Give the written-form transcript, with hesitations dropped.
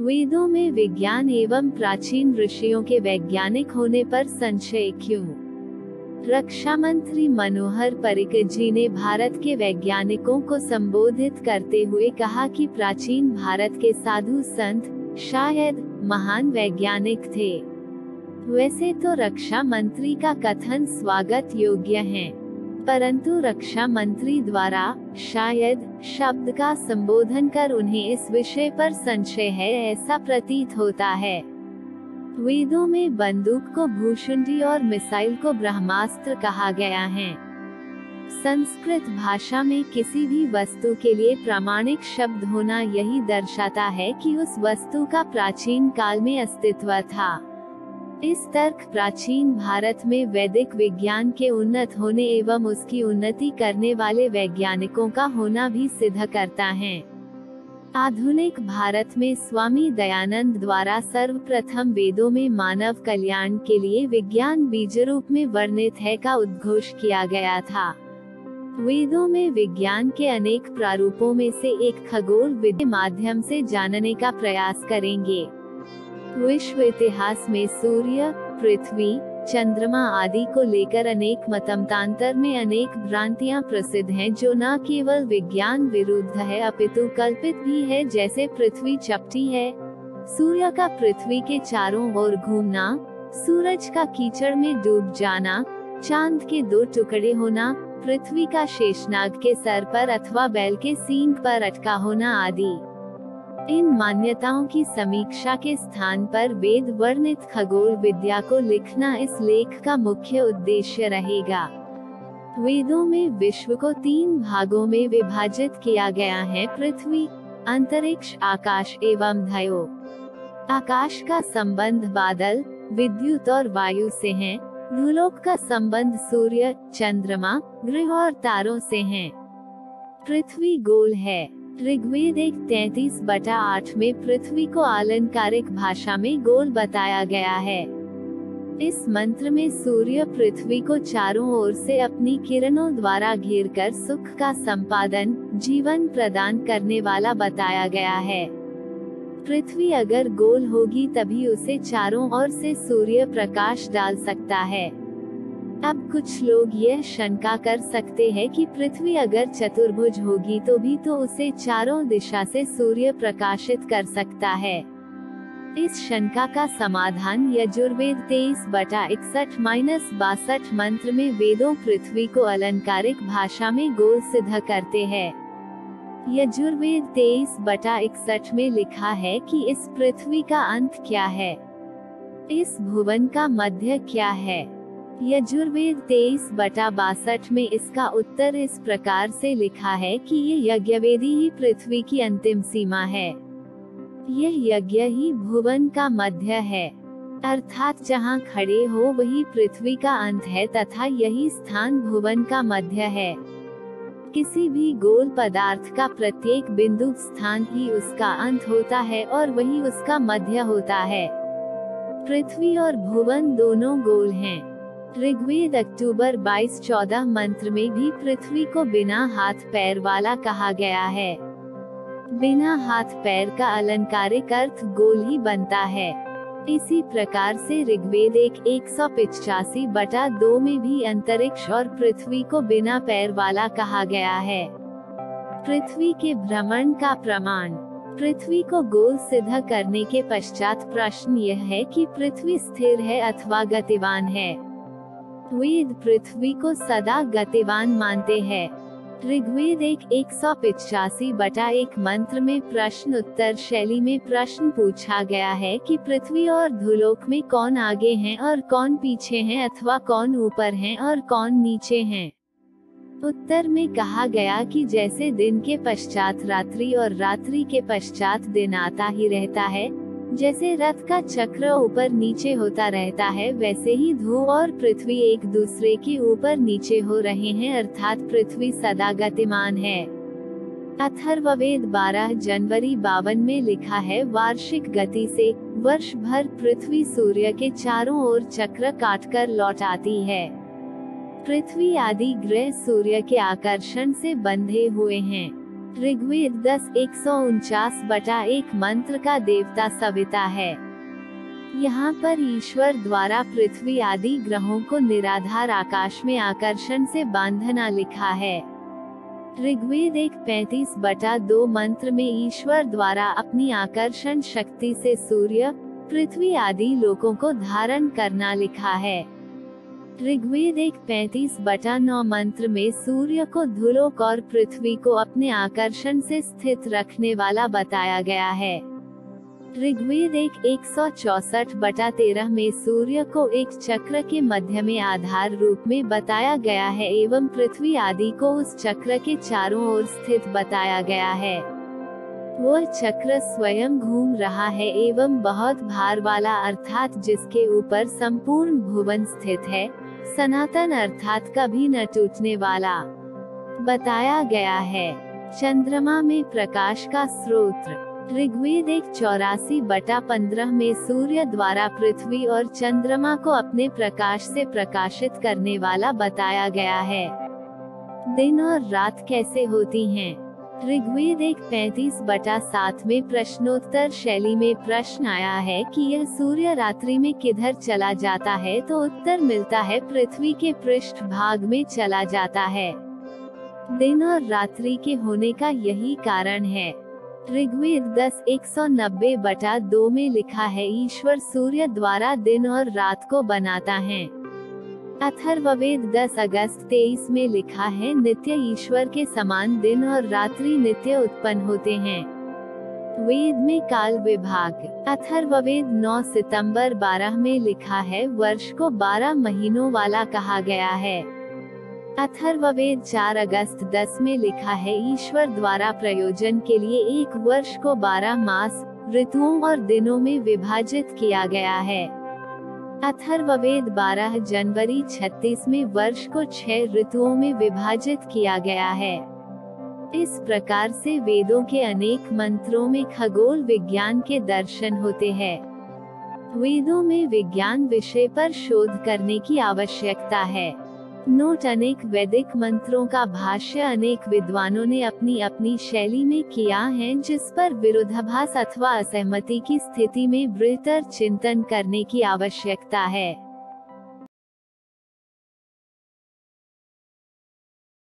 वेदों में विज्ञान एवं प्राचीन ऋषियों के वैज्ञानिक होने पर संशय क्यों? रक्षा मंत्री मनोहर पर्रिकर जी ने भारत के वैज्ञानिकों को संबोधित करते हुए कहा कि प्राचीन भारत के साधु संत शायद महान वैज्ञानिक थे। वैसे तो रक्षा मंत्री का कथन स्वागत योग्य है, परंतु रक्षा मंत्री द्वारा शायद शब्द का संबोधन कर उन्हें इस विषय पर संशय है, ऐसा प्रतीत होता है। वेदों में बंदूक को भूषुंडी और मिसाइल को ब्रह्मास्त्र कहा गया है। संस्कृत भाषा में किसी भी वस्तु के लिए प्रामाणिक शब्द होना यही दर्शाता है कि उस वस्तु का प्राचीन काल में अस्तित्व था। इस तर्क प्राचीन भारत में वैदिक विज्ञान के उन्नत होने एवं उसकी उन्नति करने वाले वैज्ञानिकों का होना भी सिद्ध करता है। आधुनिक भारत में स्वामी दयानंद द्वारा सर्वप्रथम वेदों में मानव कल्याण के लिए विज्ञान बीज रूप में वर्णित है का उद्घोष किया गया था। वेदों में विज्ञान के अनेक प्रारूपों में से एक खगोल विद्या के माध्यम से जानने का प्रयास करेंगे। विश्व इतिहास में सूर्य, पृथ्वी, चंद्रमा आदि को लेकर अनेक मतमतांतर में अनेक भ्रांतियां प्रसिद्ध हैं, जो न केवल विज्ञान विरुद्ध है अपितु कल्पित भी है। जैसे पृथ्वी चपटी है, सूर्य का पृथ्वी के चारों ओर घूमना, सूरज का कीचड़ में डूब जाना, चांद के 2 टुकड़े होना, पृथ्वी का शेषनाग के सर पर अथवा बैल के सींग पर अटका होना आदि। इन मान्यताओं की समीक्षा के स्थान पर वेद वर्णित खगोल विद्या को लिखना इस लेख का मुख्य उद्देश्य रहेगा। वेदों में विश्व को 3 भागों में विभाजित किया गया है: पृथ्वी, अंतरिक्ष, आकाश एवं धयो। आकाश का संबंध बादल, विद्युत और वायु से है। भूलोक का संबंध सूर्य, चंद्रमा, ग्रह और तारों से है। पृथ्वी गोल है। ऋग्वेद 1:33-8 में पृथ्वी को आलंकारिक भाषा में गोल बताया गया है। इस मंत्र में सूर्य पृथ्वी को चारों ओर से अपनी किरणों द्वारा घेरकर सुख का संपादन, जीवन प्रदान करने वाला बताया गया है। पृथ्वी अगर गोल होगी तभी उसे चारों ओर से सूर्य प्रकाश डाल सकता है। अब कुछ लोग यह शंका कर सकते हैं कि पृथ्वी अगर चतुर्भुज होगी तो भी तो उसे चारों दिशा से सूर्य प्रकाशित कर सकता है। इस शंका का समाधान यजुर्वेद 23/61-62 मंत्र में वेदों पृथ्वी को अलंकारिक भाषा में गोल सिद्ध करते हैं। यजुर्वेद 23/61 में लिखा है कि इस पृथ्वी का अंत क्या है, इस भुवन का मध्य क्या है। यजुर्वेद 23/62 में इसका उत्तर इस प्रकार से लिखा है कि ये यज्ञवेदी ही पृथ्वी की अंतिम सीमा है। यह यज्ञ ही भुवन का मध्य है, अर्थात जहाँ खड़े हो वही पृथ्वी का अंत है तथा यही स्थान भुवन का मध्य है। किसी भी गोल पदार्थ का प्रत्येक बिंदु स्थान ही उसका अंत होता है और वही उसका मध्य होता है। पृथ्वी और भुवन दोनों गोल हैं। ऋग्वेद अक्टूबर 22-14 मंत्र में भी पृथ्वी को बिना हाथ पैर वाला कहा गया है। बिना हाथ पैर का अलंकारिक अर्थ गोल ही बनता है। इसी प्रकार से ऋग्वेद 185/2 में भी अंतरिक्ष और पृथ्वी को बिना पैर वाला कहा गया है। पृथ्वी के भ्रमण का प्रमाण। पृथ्वी को गोल सिद्ध करने के पश्चात प्रश्न यह है कि पृथ्वी स्थिर है अथवा गतिवान है। वेद पृथ्वी को सदा गतिवान मानते हैं। ऋग्वेद 185/1 मंत्र में प्रश्न उत्तर शैली में प्रश्न पूछा गया है कि पृथ्वी और धूलोक में कौन आगे हैं और कौन पीछे हैं अथवा कौन ऊपर हैं और कौन नीचे हैं। उत्तर में कहा गया कि जैसे दिन के पश्चात रात्रि और रात्रि के पश्चात दिन आता ही रहता है, जैसे रथ का चक्र ऊपर नीचे होता रहता है, वैसे ही धू और पृथ्वी एक दूसरे के ऊपर नीचे हो रहे हैं, अर्थात पृथ्वी सदा गतिमान है। अथर्ववेद 12 जनवरी 52 में लिखा है, वार्षिक गति से वर्ष भर पृथ्वी सूर्य के चारों ओर चक्र काटकर लौट आती है। पृथ्वी आदि ग्रह सूर्य के आकर्षण से बंधे हुए हैं। ऋग्वेद 10:149 मंत्र का देवता सविता है। यहाँ पर ईश्वर द्वारा पृथ्वी आदि ग्रहों को निराधार आकाश में आकर्षण से बांधना लिखा है। ऋग्वेद 1:35 मंत्र में ईश्वर द्वारा अपनी आकर्षण शक्ति से सूर्य, पृथ्वी आदि लोकों को धारण करना लिखा है। ऋग्वेद 1:35 मंत्र में सूर्य को धुलोक और पृथ्वी को अपने आकर्षण से स्थित रखने वाला बताया गया है। ऋग्वेद 164:13 में सूर्य को एक चक्र के मध्य में आधार रूप में बताया गया है एवं पृथ्वी आदि को उस चक्र के चारों ओर स्थित बताया गया है। वह चक्र स्वयं घूम रहा है एवं बहुत भार वाला अर्थात जिसके ऊपर संपूर्ण भुवन स्थित है, सनातन अर्थात कभी न टूटने वाला बताया गया है। चंद्रमा में प्रकाश का स्रोत। ऋग्वेद 184:15 में सूर्य द्वारा पृथ्वी और चंद्रमा को अपने प्रकाश से प्रकाशित करने वाला बताया गया है। दिन और रात कैसे होती हैं? ऋग्वेद 1:35 में प्रश्नोत्तर शैली में प्रश्न आया है कि यह सूर्य रात्रि में किधर चला जाता है, तो उत्तर मिलता है पृथ्वी के पृष्ठ भाग में चला जाता है। दिन और रात्रि के होने का यही कारण है। ऋग्वेद 10:190 में लिखा है ईश्वर सूर्य द्वारा दिन और रात को बनाता है। अथर्ववेद 10 अगस्त 23 में लिखा है नित्य ईश्वर के समान दिन और रात्रि नित्य उत्पन्न होते हैं। वेद में काल विभाग। अथर्ववेद 9 सितंबर 12 में लिखा है वर्ष को 12 महीनों वाला कहा गया है। अथर्ववेद 4 अगस्त 10 में लिखा है ईश्वर द्वारा प्रयोजन के लिए एक वर्ष को 12 मास, ऋतुओं और दिनों में विभाजित किया गया है। अथर्ववेद 12 जनवरी 36 में वर्ष को 6 ऋतुओं में विभाजित किया गया है। इस प्रकार से वेदों के अनेक मंत्रों में खगोल विज्ञान के दर्शन होते हैं। वेदों में विज्ञान विषय पर शोध करने की आवश्यकता है। नोट: अनेक वैदिक मंत्रों का भाष्य अनेक विद्वानों ने अपनी अपनी शैली में किया है, जिस पर विरोधाभास अथवा असहमति की स्थिति में बेहतर चिंतन करने की आवश्यकता है।